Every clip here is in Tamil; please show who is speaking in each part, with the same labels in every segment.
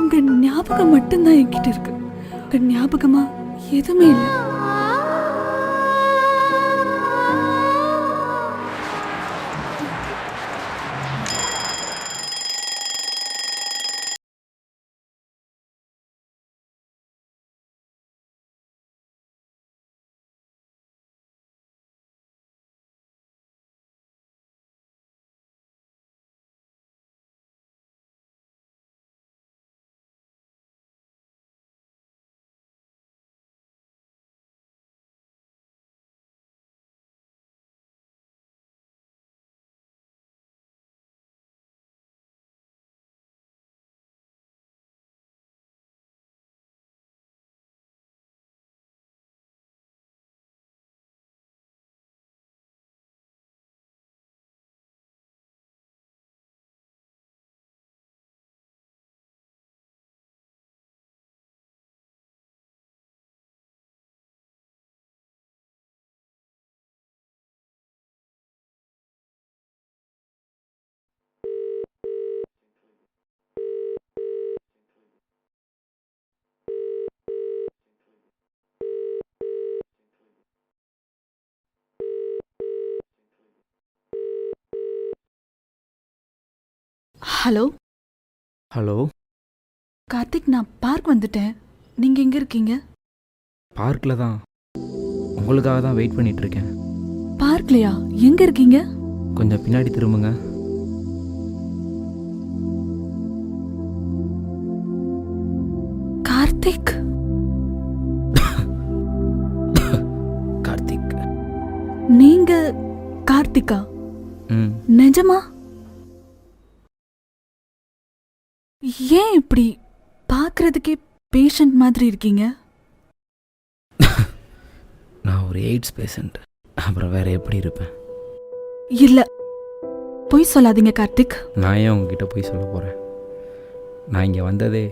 Speaker 1: உங்க ஞாபகம் மட்டும்தான் என்கிட்ட இருக்கு. உங்க ஞாபகமா எதுவுமே இல்லை. ஹலோ
Speaker 2: ஹலோ
Speaker 1: கார்த்திக், நான் பார்க் வந்துட்டேன். நீங்கள் எங்கே இருக்கீங்க?
Speaker 2: பார்க்கில் தான், உங்களுக்காக தான் வெயிட் பண்ணிகிட்ருக்கேன்.
Speaker 1: பார்க்லையா? எங்கே இருக்கீங்க?
Speaker 2: கொஞ்சம் பின்னாடி திரும்புங்க.
Speaker 1: கார்த்திக்.
Speaker 2: கார்த்திக்.
Speaker 1: நீங்கள் கார்த்திகா?
Speaker 2: ம்.
Speaker 1: நிஜமா? ஏன் இப்படி பார்க்கறதுக்கே பேஷண்ட் மாதிரி இருக்கீங்க?
Speaker 2: நான் ஒரு எய்ட்ஸ் பேஷண்ட், அப்புறம் வேற எப்படி இருப்பேன்?
Speaker 1: இல்ல, பொய் சொல்லாதீங்க கார்த்திக்.
Speaker 2: நான் ஏன் உங்ககிட்ட போய் சொல்ல போகிறேன்? நான் இங்கே வந்ததே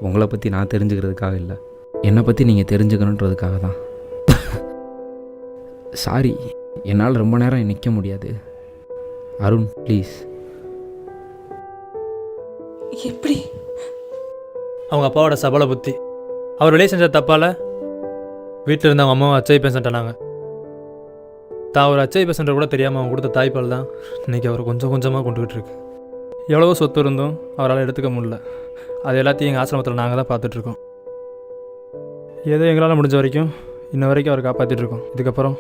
Speaker 2: உங்களை பற்றி நான் தெரிஞ்சுக்கிறதுக்காக இல்லை, என்னை பற்றி நீங்கள் தெரிஞ்சுக்கணுன்றதுக்காக தான். சாரி, என்னால் ரொம்ப நேரம் நிற்க முடியாது. அருண் ப்ளீஸ்.
Speaker 1: எப்படி?
Speaker 3: அவங்க அப்பாவோட சபல புத்தி, அவர் வெளியே செஞ்ச தப்பால் வீட்டில் இருந்த அவங்க அம்மாவை அச்சை பேசண்டானாங்க. தான் ஒரு அச்சை பேசன்ற கூட தெரியாமல் அவங்க கொடுத்த தாய்ப்பால் தான் இன்றைக்கி அவர் கொஞ்சம் கொஞ்சமாக கொண்டுகிட்டு இருக்கு. எவ்வளவோ சொத்து இருந்தும் அவரால் எடுத்துக்க முடியல. அது எல்லாத்தையும் எங்கள் ஆசிரமத்தில் நாங்கள் தான் பார்த்துட்ருக்கோம். ஏதோ எங்களால் முடிஞ்ச வரைக்கும் இன்ன வரைக்கும் அவர் காப்பாற்றிட்டுருக்கோம். இதுக்கப்புறம்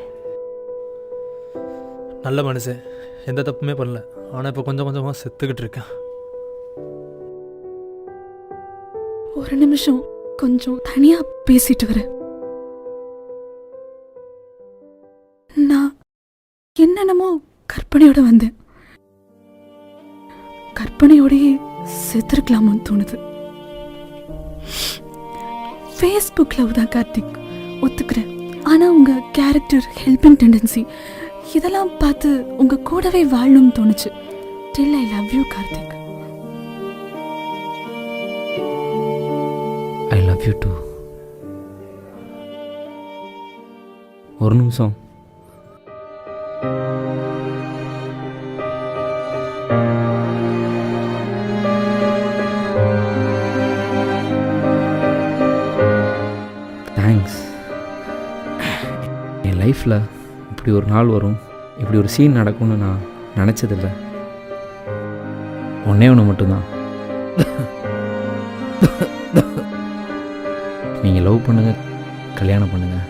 Speaker 3: நல்ல மனுஷன், எந்த தப்புமே பண்ணல. ஆனால் இப்போ கொஞ்சம் கொஞ்சமாக செத்துக்கிட்டு இருக்கேன்.
Speaker 1: ஒரு நிமிஷம், கொஞ்சம் தனியா பேசிட்டு வரேன். நான் என்னென்னமோ கற்பனையோட வந்தேன். கற்பனையோடையே செத்துருக்கலாமோன்னு தோணுது. ஃபேஸ்புக் லவ் தான் கார்த்திக், ஒத்துக்கிறேன். ஆனா உங்க கேரக்டர், ஹெல்பிங் டெண்டன்சி இதெல்லாம் பார்த்து உங்க கூடவே வாழணும்னு தோணுச்சு. Till I love you Karthik.
Speaker 2: I love you too. ஒரு நிமிஷம். தேங்க்ஸ். என் லைஃப்பில் இப்படி ஒரு நாள் வரும், இப்படி ஒரு சீன் நடக்கும்னு நான் நினச்சதில்லை. ஒன்றே ஒன்று மட்டும்தான், நீங்கள் லவ் பண்ணுங்கள், கல்யாணம் பண்ணுங்கள்,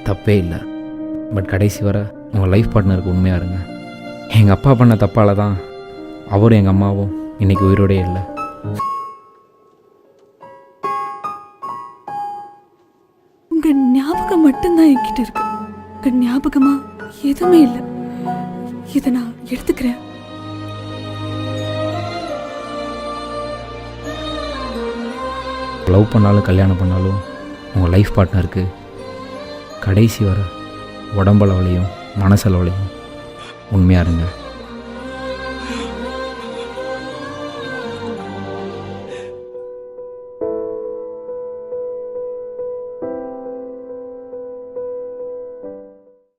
Speaker 2: தப்பே இல்லை. பட் கடைசி வர உங்கள் லைஃப் பார்ட்னருக்கு உண்மையாக இருங்க. எங்கள் அப்பா பண்ண தப்பால் தான் அவரும் எங்கள் அம்மாவும் இன்றைக்கி உயிரோடே இல்லை.
Speaker 1: உங்கள் ஞாபகம் மட்டும்தான் என்கிட்ட இருக்கு. உங்கள் ஞாபகமா எதுவுமே இல்லை. இதை நான் எடுத்துக்கிறேன்.
Speaker 2: லவ் பண்ணாலும் கல்யாணம் பண்ணாலும் உங்கள் லைஃப் பார்ட்னருக்கு கடைசி வர உடம்பளவுலையும் மனசளவுலையும் உண்மையாக இருங்க.